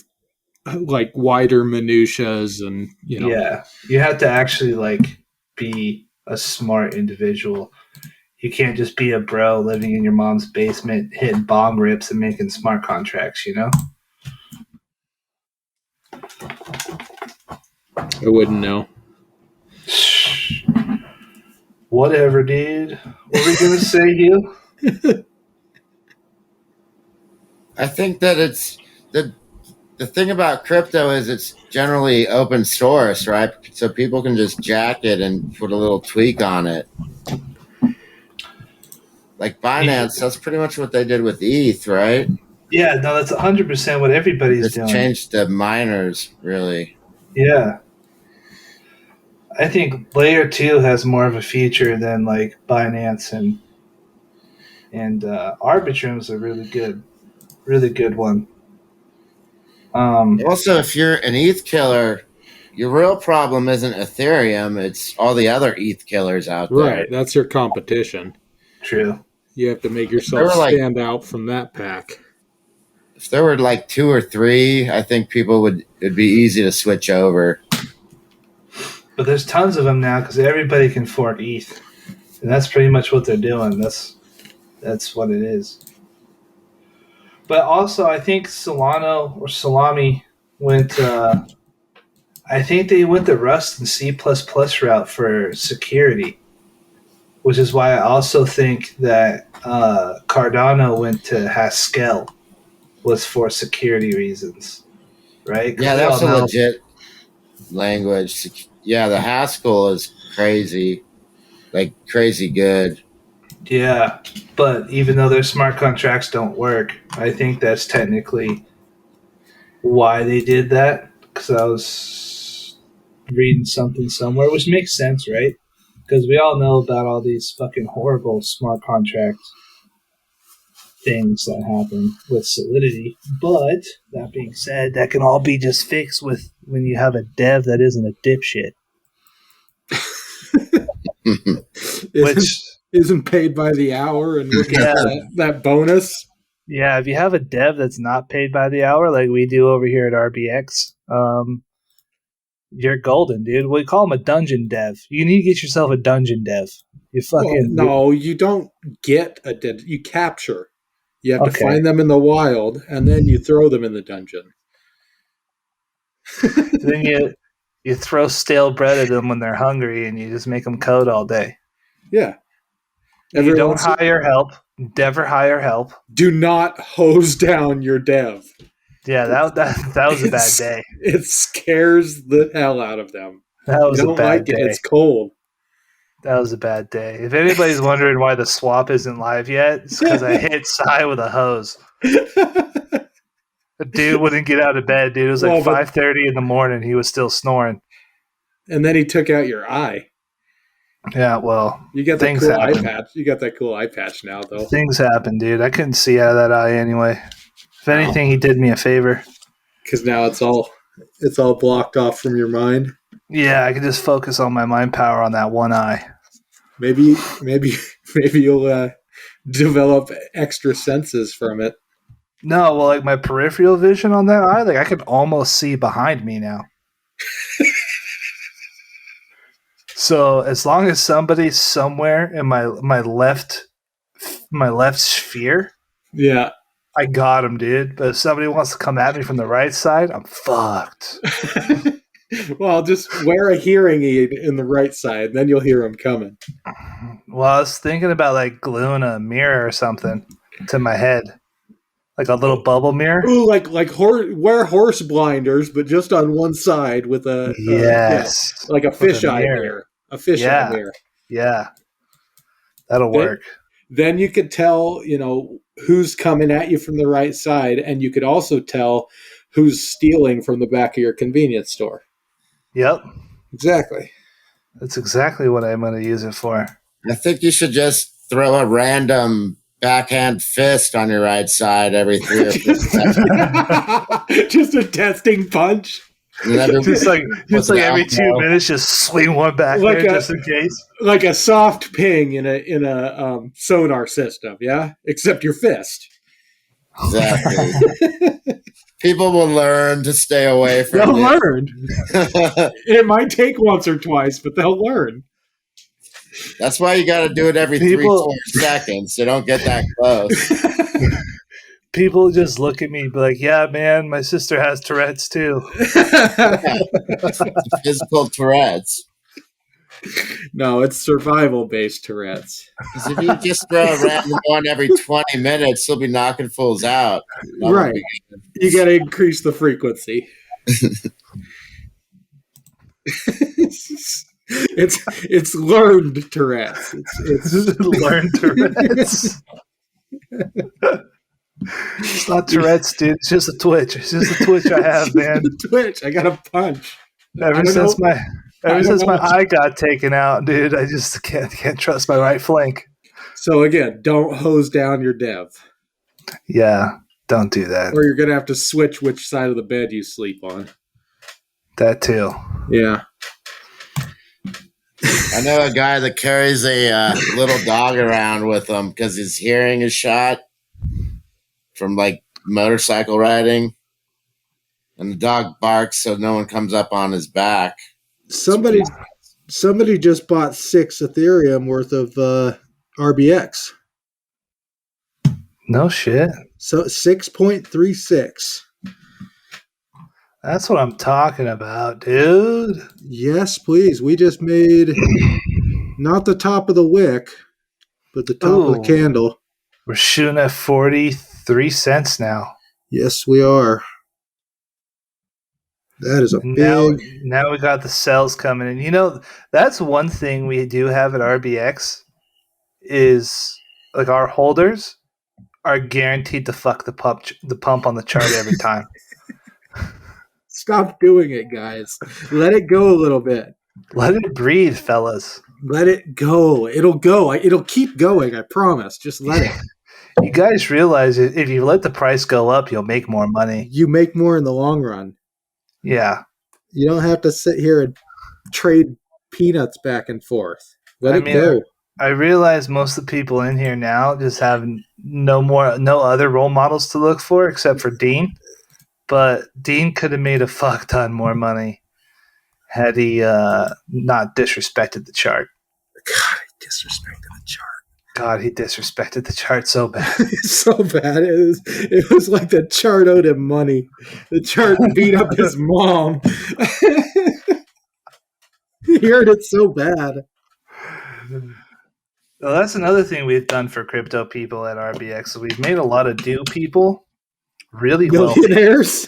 like wider minutiaes, and Yeah, you have to actually like be a smart individual. You can't just be a bro living in your mom's basement, hitting bong rips and making smart contracts, I wouldn't know. Whatever, dude. What were you going to say, Hugh? I think that it's the thing about crypto is it's generally open source, right? So people can just jack it and put a little tweak on it. Like Binance, that's pretty much what they did with ETH, right? Yeah, no, that's 100% what everybody's doing. It's changed the miners, really. Yeah. I think Layer 2 has more of a feature than like Binance and Arbitrum is a really good one. Also, if you're an ETH killer, your real problem isn't Ethereum; it's all the other ETH killers out there. Right, that's your competition. True. You have to make yourself stand out from that pack. If there were like 2 or 3, I think it'd be easy to switch over. But there's tons of them now because everybody can fork ETH. And that's pretty much what they're doing. That's what it is. But also, I think Solano or Salami went. I think they went the Rust and C++ route for security, which is why I also think that Cardano went to Haskell was for security reasons, right? Yeah, that's a legit language. Yeah, the Haskell is crazy, like crazy good. Yeah, but even though their smart contracts don't work, I think that's technically why they did that. Because I was reading something somewhere, which makes sense, right? Because we all know about all these fucking horrible smart contract things that happen with Solidity. But that being said, that can all be just fixed with when you have a dev that isn't a dipshit. Which isn't paid by the hour and looking at that bonus. Yeah, if you have a dev that's not paid by the hour like we do over here at RBX, you're golden, dude. We call them a dungeon dev. You need to get yourself a dungeon dev. You fucking no, you don't get a dev. You capture. You have to find them in the wild, and then you throw them in the dungeon. Then you throw stale bread at them when they're hungry, and you just make them code all day. Yeah. You don't hire help. Never hire help. Do not hose down your dev. Yeah, that was a bad day. It scares the hell out of them. That was a bad day. It's cold. That was a bad day. If anybody's wondering why the swap isn't live yet, it's because I hit Sai with a hose. The dude wouldn't get out of bed, dude. It was like 5:30 in the morning. He was still snoring. And then he took out your eye. Yeah, well, you got that cool eye patch. You got that cool eye patch now, though. Things happen, dude. I couldn't see out of that eye anyway. If anything, he did me a favor. Because now it's all blocked off from your mind. Yeah, I can just focus on my mind power on that one eye. Maybe you'll develop extra senses from it. No, well, like my peripheral vision on that eye, like I could almost see behind me now. So as long as somebody's somewhere in my left sphere, yeah, I got him, dude. But if somebody wants to come at me from the right side, I'm fucked. Well, just wear a hearing aid in the right side, then you'll hear them coming. Well, I was thinking about like gluing a mirror or something to my head, like a little bubble mirror. Ooh, wear horse blinders, but just on one side with a like a fisheye mirror. A fisheye mirror. Yeah, that'll work. Then you could tell, who's coming at you from the right side, and you could also tell who's stealing from the back of your convenience store. Yep. Exactly. That's exactly what I'm going to use it for. I think you should just throw a random backhand fist on your right side every 3 or 4 seconds. Just a testing punch. Just like every 2 minutes, just swing one back there just in case. Like a soft ping in a sonar system, yeah? Except your fist. Exactly. People will learn to stay away from it. They'll learn. It might take once or twice, but they'll learn. That's why you got to do it every 3-4 seconds, so don't get that close. People just look at me and be like, yeah, man, my sister has Tourette's too. Physical Tourette's. No, it's survival-based Tourette's. Because if you just throw a random one every 20 minutes, you'll be knocking fools out. Right. You got to increase the frequency. It's learned Tourette's. It's learned Tourette's. It's not Tourette's, dude. It's just a twitch. It's just a twitch I have, man. Twitch. I got a punch. Ever since my eye got taken out, dude, I just can't trust my right flank. So again, don't hose down your dev. Yeah, don't do that. Or you're gonna have to switch which side of the bed you sleep on. That too. Yeah. I know a guy that carries a little dog around with him because his hearing is shot from like motorcycle riding, and the dog barks so no one comes up on his back. Somebody just bought 6 Ethereum worth of RBX. No shit. So 6.36. That's what I'm talking about, dude. Yes, please. We just made not the top of the wick, but the top of the candle. We're shooting at 43 cents now. Yes, we are. That is a big... Now we got the sales coming in. You know, that's one thing we do have at RBX is like our holders are guaranteed to fuck the pump on the chart every time. Stop doing it, guys. Let it go a little bit. Let it breathe, fellas. Let it go. It'll go. It'll keep going, I promise. Just let it. You guys realize if you let the price go up, you'll make more money. You make more in the long run. Yeah. You don't have to sit here and trade peanuts back and forth. Let it go. I realize most of the people in here now just have no other role models to look for except for Dean. But Dean could have made a fuck ton more money had he not disrespected the chart. God, he disrespected the chart. God, he disrespected the chart so bad. So bad. It was like the chart owed him money. The chart beat up his mom. He heard it so bad. Well, that's another thing we've done for crypto people at RBX. So we've made a lot of new people really millionaires.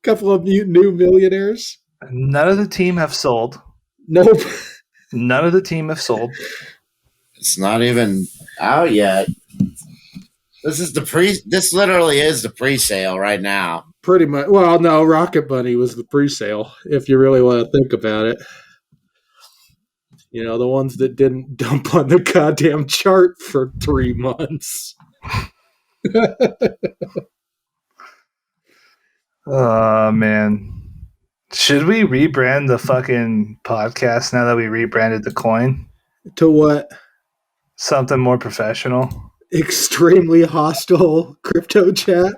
Couple of new millionaires. None of the team have sold. Nope. None of the team have sold. It's not even out yet. This literally is the pre-sale right now. Pretty much. Well, no, Rocket Bunny was the pre-sale, if you really want to think about it. You know, the ones that didn't dump on the goddamn chart for 3 months. Oh, man. Should we rebrand the fucking podcast now that we rebranded the coin? To what? Something more professional. Extremely hostile crypto chat.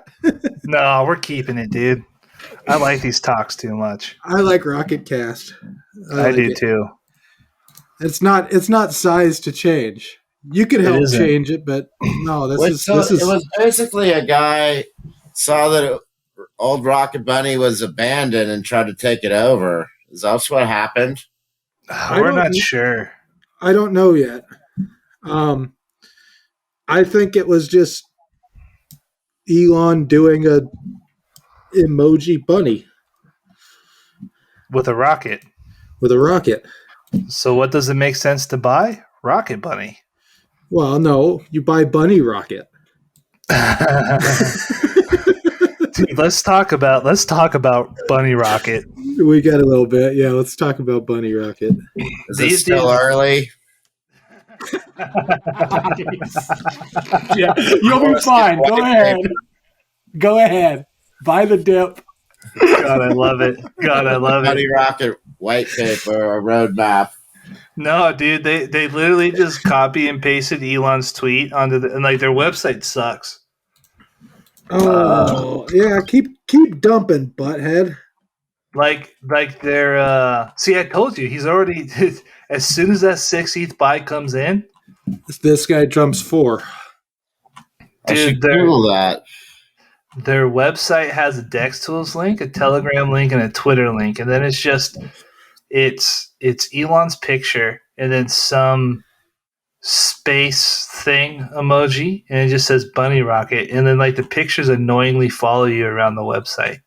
No, we're keeping it, dude. I like these talks too much. I like RocketCast. I do too. It's not sized to change. You could help change it, but no, this is. It was basically a guy saw that old Rocket Bunny was abandoned and tried to take it over. Is that what happened? We're not sure. I don't know yet. I think it was just Elon doing a emoji bunny with a rocket. With a rocket. So what does it make sense to buy? Rocket Bunny. Well, no, you buy Bunny Rocket. Dude, let's talk about Bunny Rocket. We got a little bit. Yeah, let's talk about Bunny Rocket. Is it still early? Yeah, you'll be fine. Go ahead. Buy the dip. God, I love it. Bunny Rocket white paper or roadmap. No, dude, they literally just copy and pasted Elon's tweet onto and like their website sucks. Oh, yeah, keep dumping, butthead. Like they're see, I told you he's already as soon as that 6 ETH buy comes in, this guy jumps 4. Dude, their website has a Dex Tools link, a Telegram link, and a Twitter link, and then it's Elon's picture and then some space thing emoji, and it just says Bunny Rocket, and then like the pictures annoyingly follow you around the website.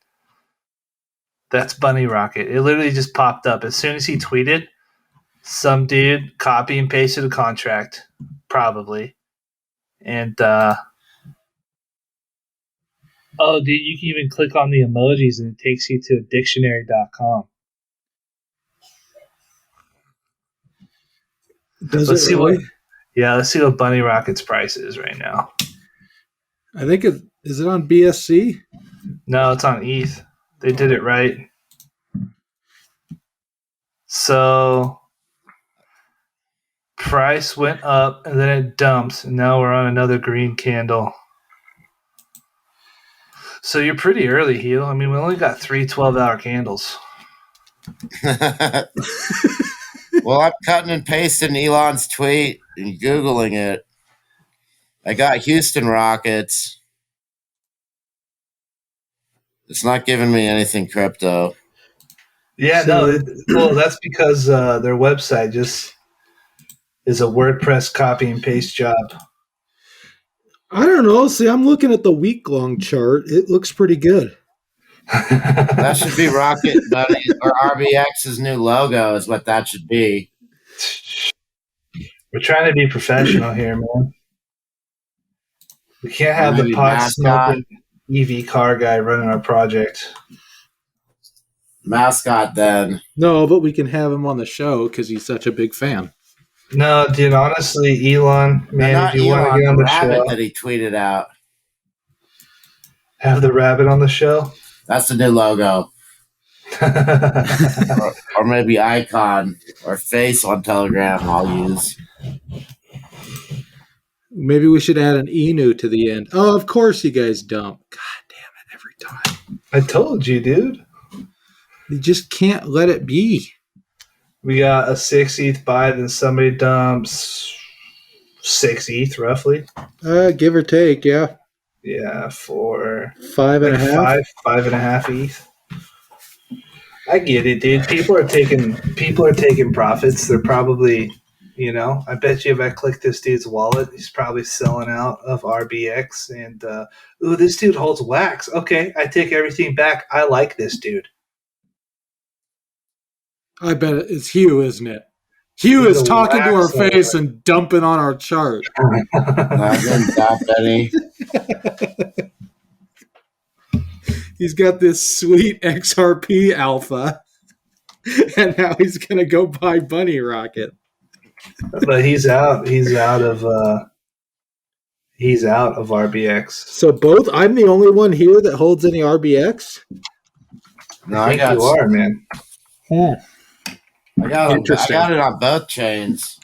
That's Bunny Rocket. It literally just popped up as soon as he tweeted. Some dude copy and pasted a contract, probably, and oh, dude, you can even click on the emojis and it takes you to dictionary.com. Let's see what Bunny Rocket's price is right now. I think is it on BSC? No, it's on ETH. They did it right. So Price went up, and then it dumped, and now we're on another green candle. So you're pretty early, Hew. I mean, we only got 3 12-hour candles. Well, I'm cutting and pasting Elon's tweet and Googling it. I got Houston Rockets. It's not giving me anything crypto. Yeah, well, that's because their website just is a WordPress copy and paste job. I don't know. See, I'm looking at the week-long chart. It looks pretty good. That should be Rocket Buddy or RBX's new logo is what that should be. We're trying to be professional here, man. We can't have the Maybe pot smoking EV car guy running our project. Mascot then. No, but we can have him on the show because he's such a big fan. No, dude, honestly, Elon, man, Not if you want to get on the rabbit show, that he tweeted out. have the rabbit on the show. That's the new logo. or maybe icon or face on Telegram I'll use. Maybe we should add an Enu to the end. Oh, of course you guys dump. God damn it, every time. I told you, dude. You just can't let it be. We got a 6 ETH buy, then somebody dumps 6 ETH roughly. Give or take, yeah. Yeah, for 5.5. 5.5 ETH. I get it, dude. People are taking profits. They're probably, I bet you if I click this dude's wallet, he's probably selling out of RBX. And this dude holds wax. Okay, I take everything back. I like this dude. I bet it's Hew, isn't it? Hew is talking to our face and dumping on our chart. I didn't stop any. He's got this sweet XRP alpha, and now he's going to go buy Bunny Rocket. But he's out. He's out of RBX. So both. I'm the only one here that holds any RBX. No, I think you are, man. I got it on both chains.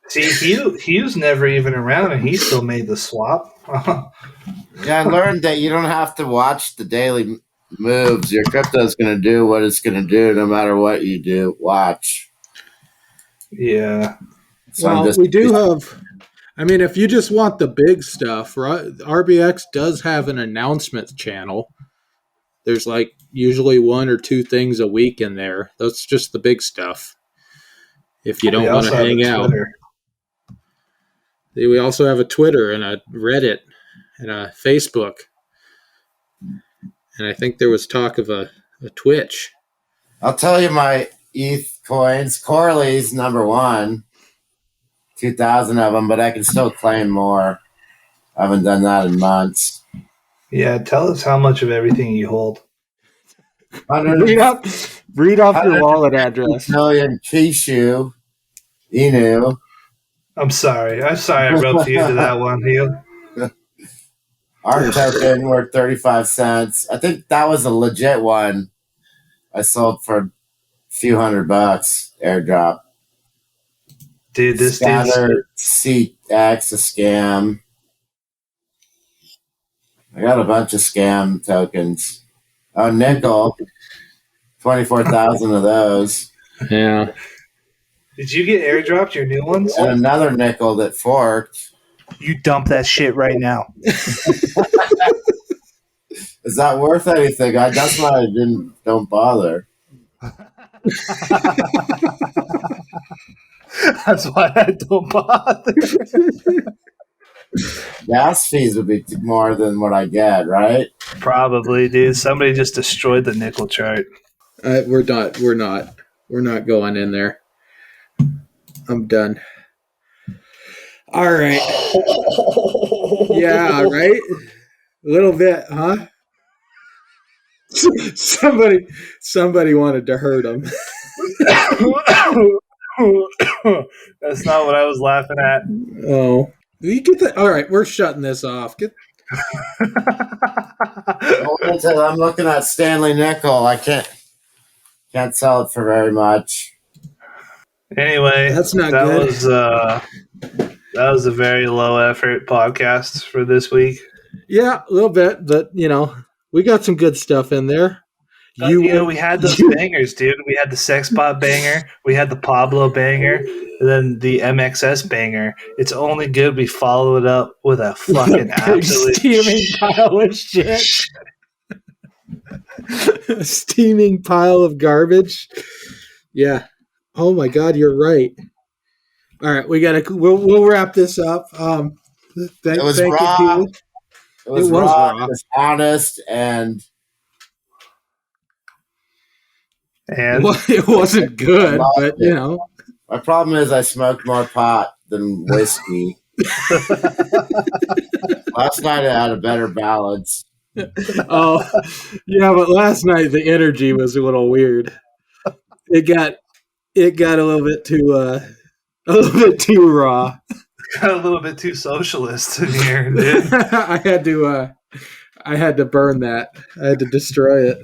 See, Hew's never even around, and he still made the swap. Yeah, I learned that you don't have to watch the daily moves. Your crypto's going to do what it's going to do no matter what you do. Watch. Yeah. So well, we do have... I mean, if you just want the big stuff, right, RBX does have an announcement channel. There's usually 1 or 2 things a week in there. That's just the big stuff. If you don't want to hang out. We also have a Twitter and a Reddit and a Facebook. And I think there was talk of a Twitch. I'll tell you my ETH coins. Corley's number 1. 2,000 of them, but I can still claim more. I haven't done that in months. Yeah, tell us how much of everything you hold. Read off your wallet address. Million Kishu. Inu. I'm sorry I roped you into that one, Hew. Our token worth 35 cents. I think that was a legit one. I sold for a few $100 airdrop. Dude, this Scatter CX a scam. I got a bunch of scam tokens. Oh, nickel. 24,000 of those. Yeah. Did you get airdropped your new ones? And another nickel that forked. You dump that shit right now. Is that worth anything? That's why I don't bother. That's why I don't bother. Gas fees would be more than what I get, right? Probably, dude. Somebody just destroyed the nickel chart. We're not going in there. I'm done. All right. Yeah, right? A little bit, huh? Somebody wanted to hurt him. That's not what I was laughing at. Oh. You get that? All right, we're shutting this off. I'm looking at Stanley Nickel. I can't Can't sell it for very much. Anyway, That's not good. That was a very low effort podcast for this week. Yeah, a little bit, but we got some good stuff in there. We had those bangers, dude. We had the Sex Bot banger, we had the Pablo banger, and then the MXS banger. It's only good we follow it up with a fucking absolute steaming pile of shit. A steaming pile of garbage. Yeah. Oh my God, you're right. All right, we'll wrap this up. It was raw. It was raw. It was honest, and it wasn't good, but My problem is I smoked more pot than whiskey. Last night I had a better balance. Oh, yeah, but last night the energy was a little weird. It got a little bit too raw. Got a little bit too socialist in here, dude. I had to burn that. I had to destroy it.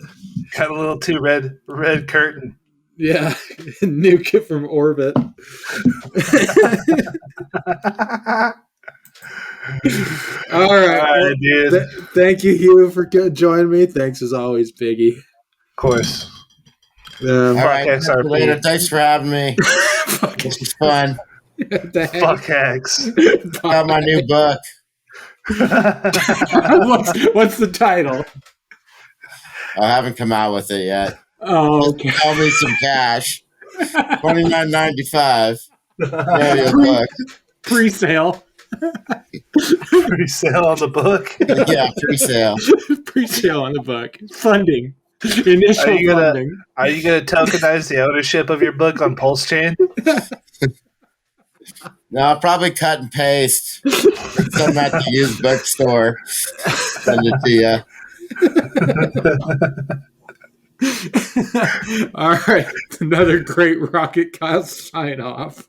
Got a little too red curtain. Yeah, nuke it from orbit. All right, dude. Thank you, Hew, for joining me. Thanks as always, Biggie. Of course. All right, later. Thanks for having me. This was fun. Fuck hacks. Got my new book. What's the title? I haven't come out with it yet. Oh, okay. Just call me some cash. $29.95. Yeah, book. Pre-sale. Pre-sale on the book. Yeah, pre-sale. Pre-sale on the book. Funding. Initial funding. Are you going to tokenize the ownership of your book on Pulse Chain? No, I'll probably cut and paste. Send that to used bookstore. Send it to you. All right. Another great RocketCast sign off.